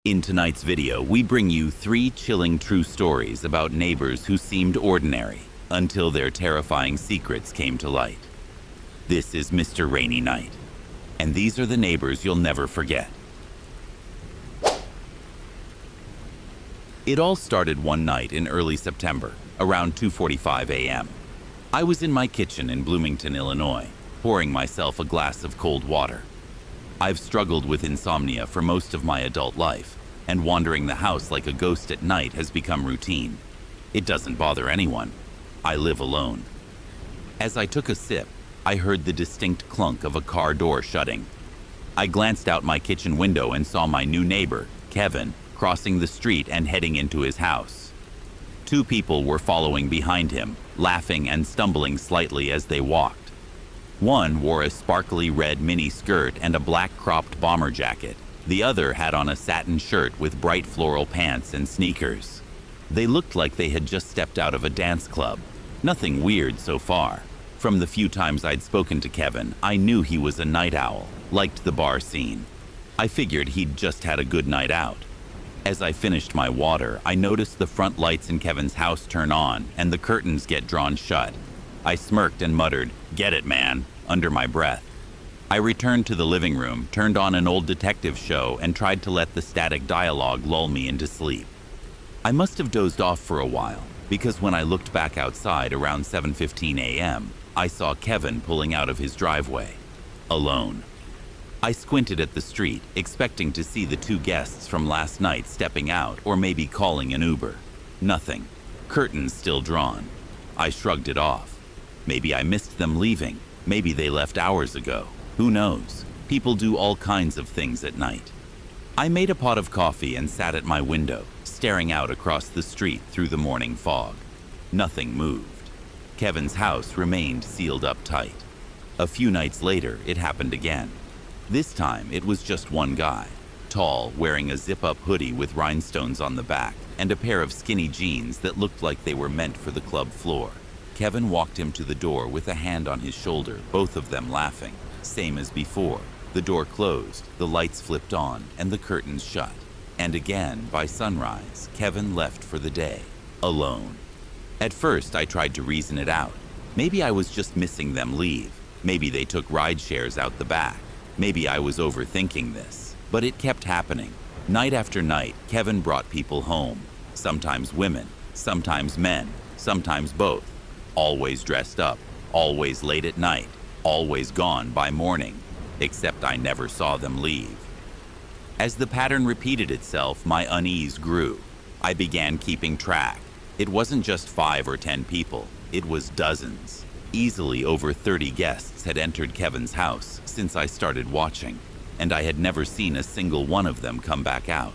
In tonight's video, we bring you 3 chilling true stories about neighbors who seemed ordinary until their terrifying secrets came to light. This is Mr. Rainy Night, and these are the neighbors you'll never forget. It all started one night in early September, around 2:45 a.m. I was in my kitchen in Bloomington, Illinois, pouring myself a glass of cold water. I've struggled with insomnia for most of my adult life, and wandering the house like a ghost at night has become routine. It doesn't bother anyone. I live alone. As I took a sip, I heard the distinct clunk of a car door shutting. I glanced out my kitchen window and saw my new neighbor, Kevin, crossing the street and heading into his house. 2 people were following behind him, laughing and stumbling slightly as they walked. One wore a sparkly red mini skirt and a black cropped bomber jacket. The other had on a satin shirt with bright floral pants and sneakers. They looked like they had just stepped out of a dance club. Nothing weird so far. From the few times I'd spoken to Kevin, I knew he was a night owl, liked the bar scene. I figured he'd just had a good night out. As I finished my water, I noticed the front lights in Kevin's house turn on and the curtains get drawn shut. I smirked and muttered, "Get it, man," under my breath. I returned to the living room, turned on an old detective show, and tried to let the static dialogue lull me into sleep. I must have dozed off for a while, because when I looked back outside around 7:15 a.m., I saw Kevin pulling out of his driveway, alone. I squinted at the street, expecting to see the 2 guests from last night stepping out or maybe calling an Uber. Nothing. Curtains still drawn. I shrugged it off. Maybe I missed them leaving. Maybe they left hours ago. Who knows? People do all kinds of things at night. I made a pot of coffee and sat at my window, staring out across the street through the morning fog. Nothing moved. Kevin's house remained sealed up tight. A few nights later, it happened again. This time, it was just one guy, tall, wearing a zip-up hoodie with rhinestones on the back and a pair of skinny jeans that looked like they were meant for the club floor. Kevin walked him to the door with a hand on his shoulder, both of them laughing. Same as before. The door closed, the lights flipped on, and the curtains shut. And again, by sunrise, Kevin left for the day, alone. At first, I tried to reason it out. Maybe I was just missing them leave. Maybe they took ride shares out the back. Maybe I was overthinking this. But it kept happening. Night after night, Kevin brought people home. Sometimes women, sometimes men, sometimes both. Always dressed up, always late at night, always gone by morning, except I never saw them leave. As the pattern repeated itself, my unease grew. I began keeping track. It wasn't just 5 or 10 people, it was dozens. Easily over 30 guests had entered Kevin's house since I started watching, and I had never seen a single one of them come back out.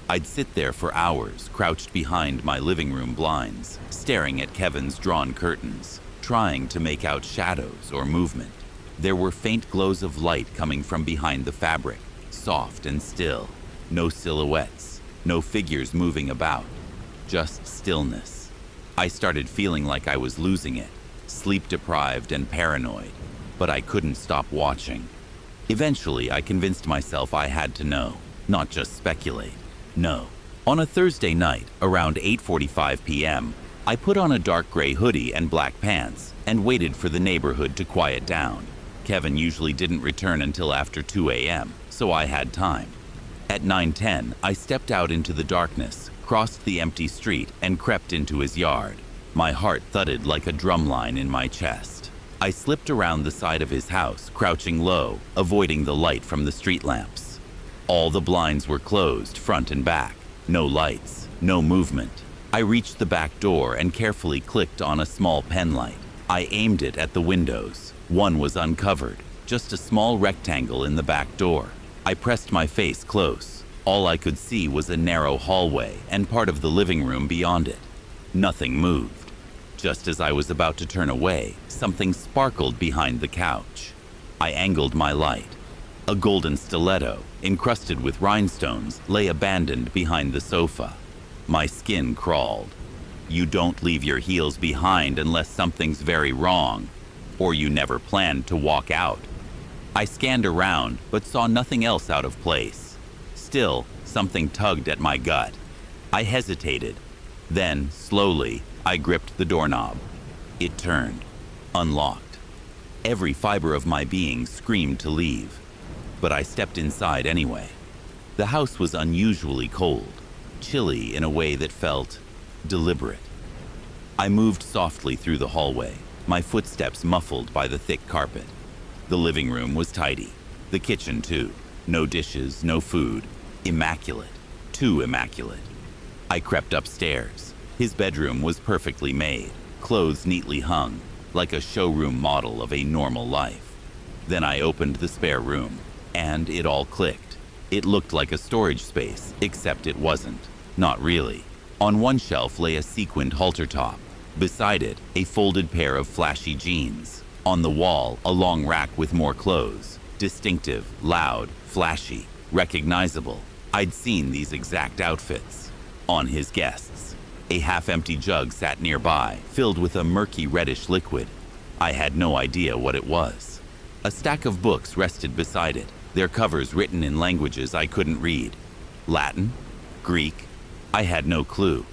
I'd sit there for hours, crouched behind my living room blinds, staring at Kevin's drawn curtains, trying to make out shadows or movement. There were faint glows of light coming from behind the fabric, soft and still. No silhouettes, no figures moving about, just stillness. I started feeling like I was losing it, sleep-deprived and paranoid, but I couldn't stop watching. Eventually, I convinced myself I had to know, not just speculate. No. On a Thursday night, around 8:45 p.m., I put on a dark gray hoodie and black pants and waited for the neighborhood to quiet down. Kevin usually didn't return until after 2 a.m., so I had time. At 9:10, I stepped out into the darkness, crossed the empty street, and crept into his yard. My heart thudded like a drumline in my chest. I slipped around the side of his house, crouching low, avoiding the light from the street lamps. All the blinds were closed, front and back. No lights, no movement. I reached the back door and carefully clicked on a small pen light. I aimed it at the windows. One was uncovered, just a small rectangle in the back door. I pressed my face close. All I could see was a narrow hallway and part of the living room beyond it. Nothing moved. Just as I was about to turn away, something sparkled behind the couch. I angled my light. A golden stiletto, encrusted with rhinestones, lay abandoned behind the sofa. My skin crawled. You don't leave your heels behind unless something's very wrong, or you never planned to walk out. I scanned around, but saw nothing else out of place. Still, something tugged at my gut. I hesitated. Then, slowly, I gripped the doorknob. It turned, unlocked. Every fiber of my being screamed to leave, but I stepped inside anyway. The house was unusually cold, chilly in a way that felt deliberate. I moved softly through the hallway, my footsteps muffled by the thick carpet. The living room was tidy, the kitchen too. No dishes, no food. Immaculate, too immaculate. I crept upstairs. His bedroom was perfectly made, clothes neatly hung, like a showroom model of a normal life. Then I opened the spare room, and it all clicked. It looked like a storage space, except it wasn't. Not really. On one shelf lay a sequined halter top. Beside it, a folded pair of flashy jeans. On the wall, a long rack with more clothes. Distinctive, loud, flashy, recognizable. I'd seen these exact outfits on his guests. A half-empty jug sat nearby, filled with a murky reddish liquid. I had no idea what it was. A stack of books rested beside it, their covers written in languages I couldn't read. Latin? Greek? I had no clue.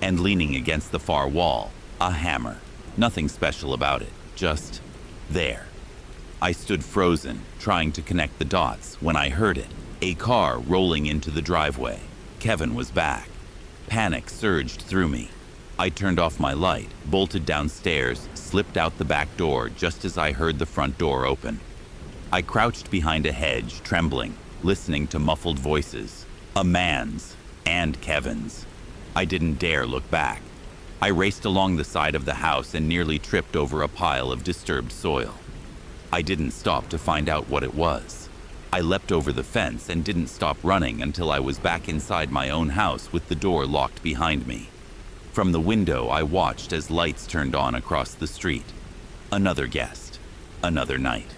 And leaning against the far wall, a hammer. Nothing special about it, just there. I stood frozen, trying to connect the dots, when I heard it. A car rolling into the driveway. Kevin was back. Panic surged through me. I turned off my light, bolted downstairs, slipped out the back door just as I heard the front door open. I crouched behind a hedge, trembling, listening to muffled voices. A man's and Kevin's. I didn't dare look back. I raced along the side of the house and nearly tripped over a pile of disturbed soil. I didn't stop to find out what it was. I leapt over the fence and didn't stop running until I was back inside my own house with the door locked behind me. From the window, I watched as lights turned on across the street. Another guest. Another night.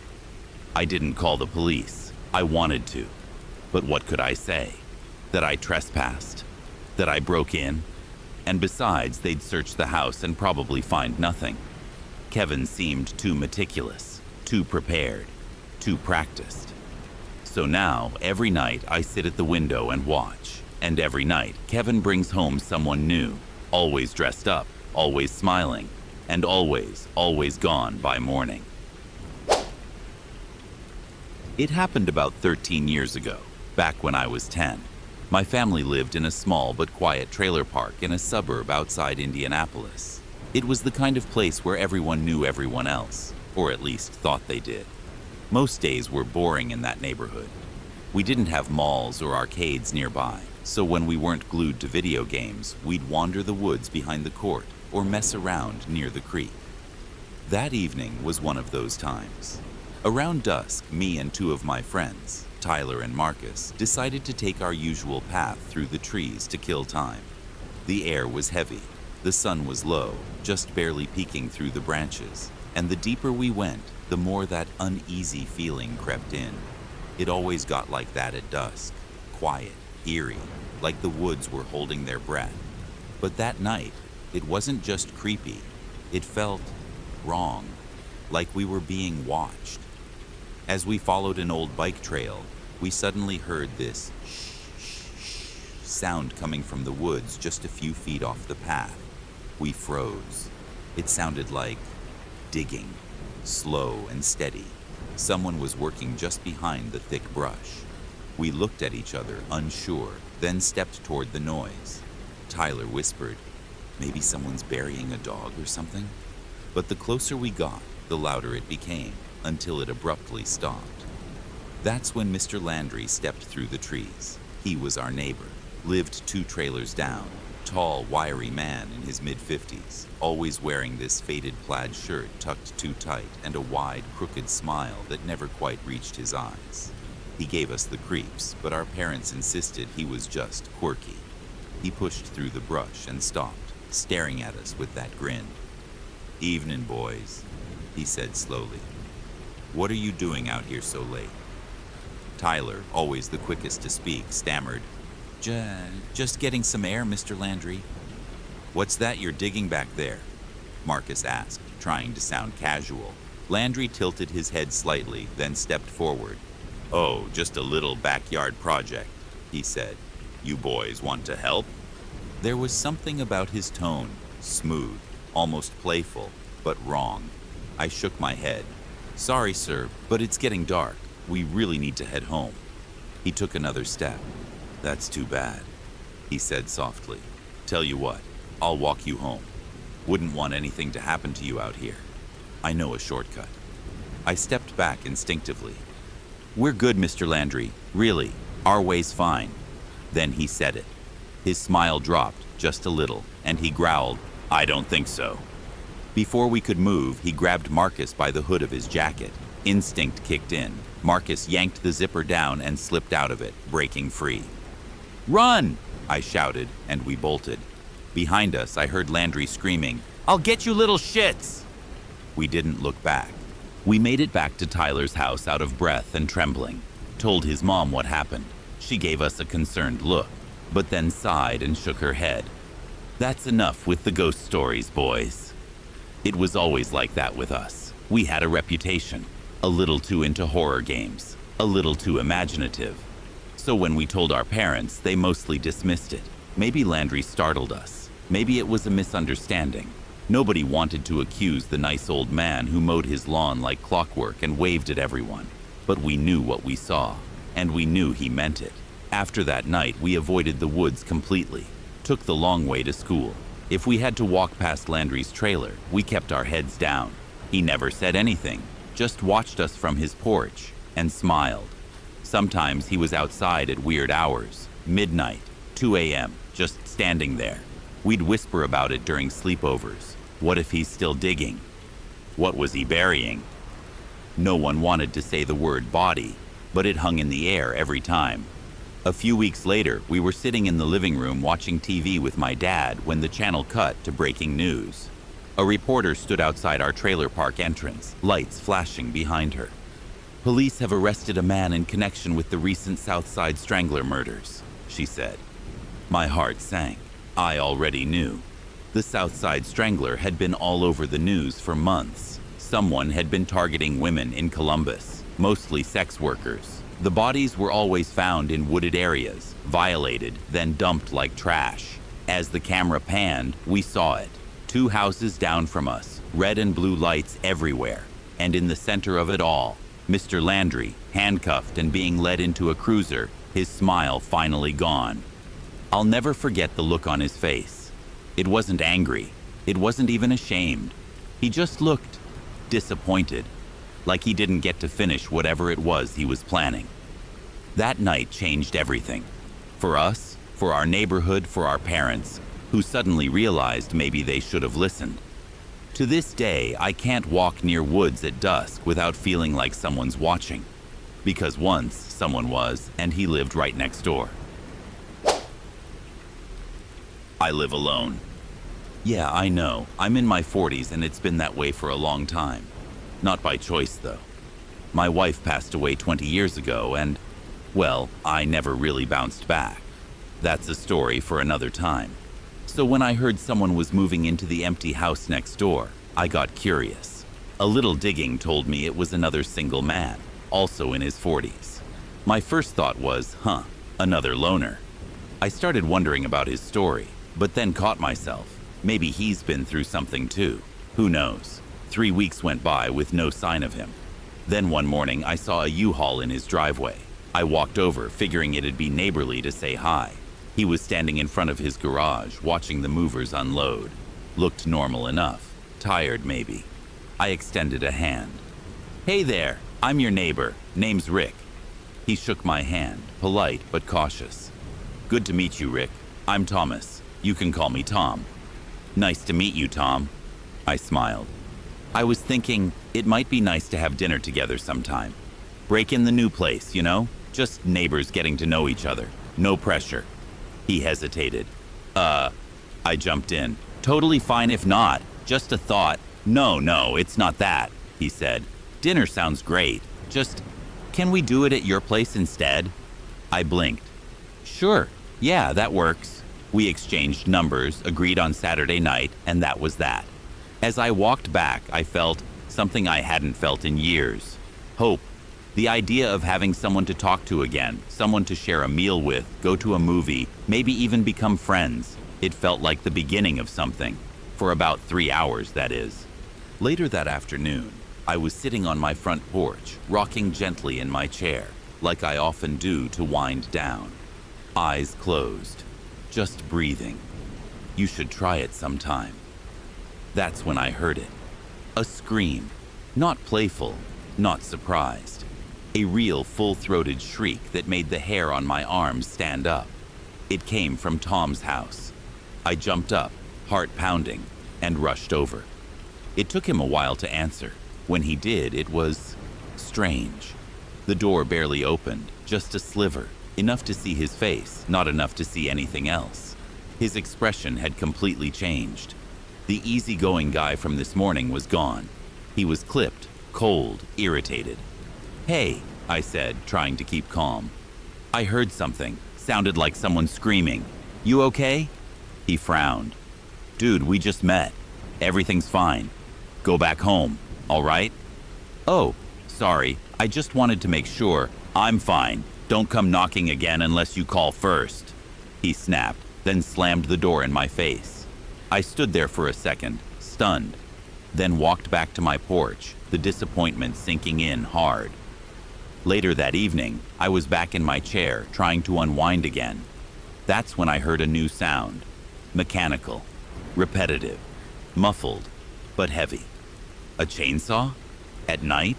I didn't call the police. I wanted to. But what could I say? That I trespassed? That I broke in? And besides, they'd search the house and probably find nothing. Kevin seemed too meticulous, too prepared, too practiced. So now, every night, I sit at the window and watch. And every night, Kevin brings home someone new, always dressed up, always smiling, and always gone by morning. It happened about 13 years ago, back when I was 10. My family lived in a small but quiet trailer park in a suburb outside Indianapolis. It was the kind of place where everyone knew everyone else, or at least thought they did. Most days were boring in that neighborhood. We didn't have malls or arcades nearby, so when we weren't glued to video games, we'd wander the woods behind the court or mess around near the creek. That evening was one of those times. Around dusk, me and two of my friends, Tyler and Marcus, decided to take our usual path through the trees to kill time. The air was heavy, the sun was low, just barely peeking through the branches, and the deeper we went, the more that uneasy feeling crept in. It always got like that at dusk, quiet, eerie, like the woods were holding their breath. But that night, it wasn't just creepy, it felt wrong, like we were being watched. As we followed an old bike trail, we suddenly heard this shh sound coming from the woods just a few feet off the path. We froze. It sounded like digging, slow and steady. Someone was working just behind the thick brush. We looked at each other, unsure, then stepped toward the noise. Tyler whispered, "Maybe someone's burying a dog or something?" But the closer we got, the louder it became, until it abruptly stopped. That's when Mr. Landry stepped through the trees. He was our neighbor, lived 2 trailers down, tall, wiry man in his mid-50s, always wearing this faded plaid shirt tucked too tight and a wide, crooked smile that never quite reached his eyes. He gave us the creeps, but our parents insisted he was just quirky. He pushed through the brush and stopped, staring at us with that grin. "Evening, boys," he said slowly. "What are you doing out here so late?" Tyler, always the quickest to speak, stammered, Just getting some air, Mr. Landry." "What's that you're digging back there?" Marcus asked, trying to sound casual. Landry tilted his head slightly, then stepped forward. "Oh, just a little backyard project," he said. You boys want to help? There was something about his tone, smooth, almost playful, but wrong. I shook my head. Sorry, sir, but it's getting dark. We really need to head home. He took another step. That's too bad, he said softly. Tell you what, I'll walk you home. Wouldn't want anything to happen to you out here. I know a shortcut. I stepped back instinctively. We're good, Mr. Landry. Really, our way's fine. Then he said it. His smile dropped just a little, and he growled, I don't think so. Before we could move, he grabbed Marcus by the hood of his jacket. Instinct kicked in. Marcus yanked the zipper down and slipped out of it, breaking free. Run! I shouted, and we bolted. Behind us, I heard Landry screaming, I'll get you little shits! We didn't look back. We made it back to Tyler's house out of breath and trembling. Told his mom what happened. She gave us a concerned look, but then sighed and shook her head. That's enough with the ghost stories, boys. It was always like that with us. We had a reputation. A little too into horror games. A little too imaginative. So when we told our parents, they mostly dismissed it. Maybe Landry startled us. Maybe it was a misunderstanding. Nobody wanted to accuse the nice old man who mowed his lawn like clockwork and waved at everyone. But we knew what we saw, and we knew he meant it. After that night, we avoided the woods completely. Took the long way to school. If we had to walk past Landry's trailer, we kept our heads down. He never said anything, just watched us from his porch and smiled. Sometimes he was outside at weird hours, midnight, 2 a.m., just standing there. We'd whisper about it during sleepovers. What if he's still digging? What was he burying? No one wanted to say the word body, but it hung in the air every time. A few weeks later, we were sitting in the living room watching TV with my dad when the channel cut to breaking news. A reporter stood outside our trailer park entrance, lights flashing behind her. Police have arrested a man in connection with the recent Southside Strangler murders, she said. My heart sank. I already knew. The Southside Strangler had been all over the news for months. Someone had been targeting women in Columbus, mostly sex workers. The bodies were always found in wooded areas, violated, then dumped like trash. As the camera panned, we saw it. 2 houses down from us, red and blue lights everywhere. And in the center of it all, Mr. Landry, handcuffed and being led into a cruiser, his smile finally gone. I'll never forget the look on his face. It wasn't angry. It wasn't even ashamed. He just looked disappointed, like he didn't get to finish whatever it was he was planning. That night changed everything. For us, for our neighborhood, for our parents, who suddenly realized maybe they should have listened. To this day, I can't walk near woods at dusk without feeling like someone's watching. Because once someone was, and he lived right next door. I live alone. Yeah, I know. I'm in my 40s and it's been that way for a long time. Not by choice, though. My wife passed away 20 years ago and, well, I never really bounced back. That's a story for another time. So when I heard someone was moving into the empty house next door, I got curious. A little digging told me it was another single man, also in his 40s. My first thought was, another loner. I started wondering about his story, but then caught myself. Maybe he's been through something too. Who knows? 3 weeks went by with no sign of him. Then one morning I saw a U-Haul in his driveway. I walked over, figuring it'd be neighborly to say hi. He was standing in front of his garage, watching the movers unload. Looked normal enough. Tired, maybe. I extended a hand. Hey there, I'm your neighbor. Name's Rick. He shook my hand, polite but cautious. Good to meet you, Rick. I'm Thomas. You can call me Tom. Nice to meet you, Tom. I smiled. I was thinking it might be nice to have dinner together sometime. Break in the new place, you know? Just neighbors getting to know each other. No pressure. He hesitated. I jumped in. Totally fine if not. Just a thought. No, it's not that, he said. Dinner sounds great. Just, can we do it at your place instead? I blinked. Sure. Yeah, that works. We exchanged numbers, agreed on Saturday night, and that was that. As I walked back, I felt something I hadn't felt in years. Hope. The idea of having someone to talk to again, someone to share a meal with, go to a movie, maybe even become friends. It felt like the beginning of something. For about 3 hours, that is. Later that afternoon, I was sitting on my front porch, rocking gently in my chair, like I often do to wind down. Eyes closed, just breathing. You should try it sometime. That's when I heard it. A scream, not playful, not surprised. A real full-throated shriek that made the hair on my arms stand up. It came from Tom's house. I jumped up, heart pounding, and rushed over. It took him a while to answer. When he did, it was strange. The door barely opened, just a sliver, enough to see his face, not enough to see anything else. His expression had completely changed. The easygoing guy from this morning was gone. He was clipped, cold, irritated. "Hey," I said, trying to keep calm. "I heard something. Sounded like someone screaming. You okay?" He frowned. "Dude, we just met. Everything's fine. Go back home, all right?" "Oh, sorry. I just wanted to make sure. I'm fine. Don't come knocking again unless you call first." He snapped, then slammed the door in my face. I stood there for a second, stunned, then walked back to my porch, the disappointment sinking in hard. Later that evening, I was back in my chair, trying to unwind again. That's when I heard a new sound. Mechanical, repetitive, muffled, but heavy. A chainsaw? At night?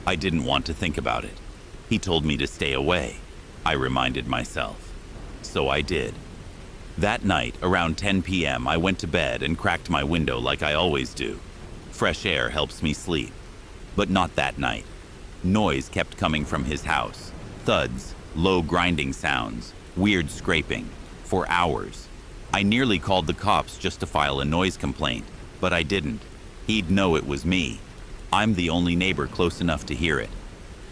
I didn't want to think about it. He told me to stay away, I reminded myself. So I did. That night, around 10 p.m., I went to bed and cracked my window like I always do. Fresh air helps me sleep. But not that night. Noise kept coming from his house. Thuds, low grinding sounds, weird scraping, for hours. I nearly called the cops just to file a noise complaint, but I didn't. He'd know it was me. I'm the only neighbor close enough to hear it.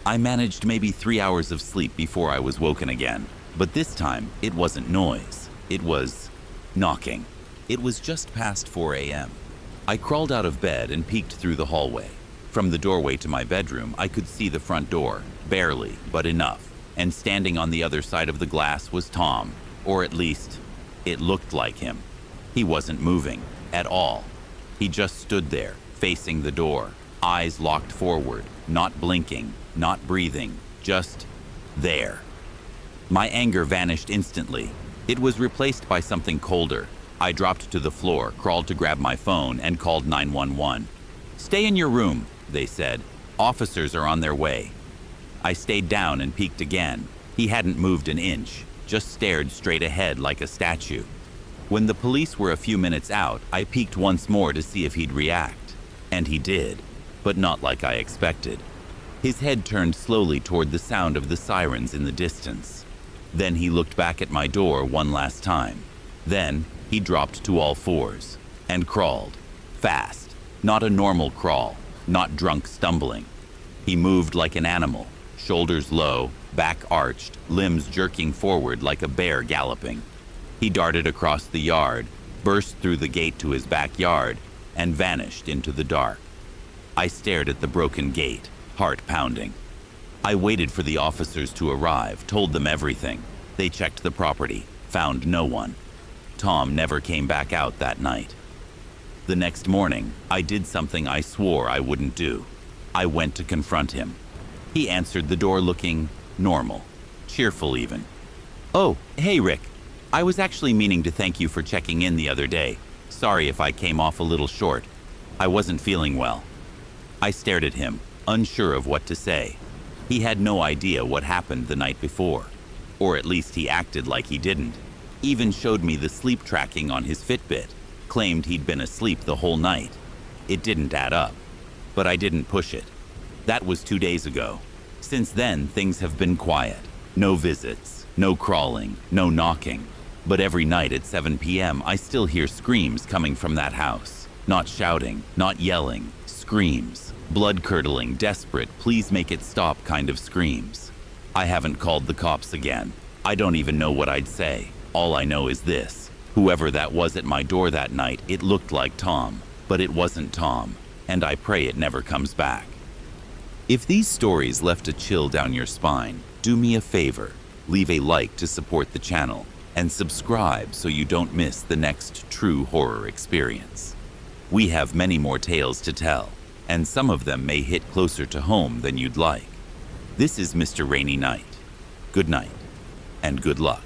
I managed maybe 3 hours of sleep before I was woken again, but this time it wasn't noise. It was knocking. It was just past 4 a.m. I crawled out of bed and peeked through the hallway. From the doorway to my bedroom, I could see the front door, barely, but enough. And standing on the other side of the glass was Tom, or at least, it looked like him. He wasn't moving, at all. He just stood there, facing the door, eyes locked forward, not blinking, not breathing, just there. My anger vanished instantly. It was replaced by something colder. I dropped to the floor, crawled to grab my phone, and called 911. "Stay in your room," they said. "Officers are on their way." I stayed down and peeked again. He hadn't moved an inch, just stared straight ahead like a statue. When the police were a few minutes out, I peeked once more to see if he'd react. And he did, but not like I expected. His head turned slowly toward the sound of the sirens in the distance. Then he looked back at my door one last time. Then he dropped to all fours and crawled, fast, not a normal crawl, not drunk stumbling. He moved like an animal, shoulders low, back arched, limbs jerking forward like a bear galloping. He darted across the yard, burst through the gate to his backyard, and vanished into the dark. I stared at the broken gate, heart pounding. I waited for the officers to arrive, told them everything. They checked the property, found no one. Tom never came back out that night. The next morning, I did something I swore I wouldn't do. I went to confront him. He answered the door looking normal, cheerful even. "Oh, hey Rick. I was actually meaning to thank you for checking in the other day. Sorry if I came off a little short. I wasn't feeling well." I stared at him, unsure of what to say. He had no idea what happened the night before. Or at least he acted like he didn't. Even showed me the sleep tracking on his Fitbit. Claimed he'd been asleep the whole night. It didn't add up. But I didn't push it. That was 2 days ago. Since then, things have been quiet. No visits, no crawling, no knocking. But every night at 7 p.m., I still hear screams coming from that house. Not shouting, not yelling, screams. Blood-curdling, desperate, please make it stop kind of screams. I haven't called the cops again. I don't even know what I'd say. All I know is this. Whoever that was at my door that night, it looked like Tom. But it wasn't Tom. And I pray it never comes back. If these stories left a chill down your spine, do me a favor, leave a like to support the channel, and subscribe so you don't miss the next true horror experience. We have many more tales to tell, and some of them may hit closer to home than you'd like. This is Mr. Rainy Night. Good night, and good luck.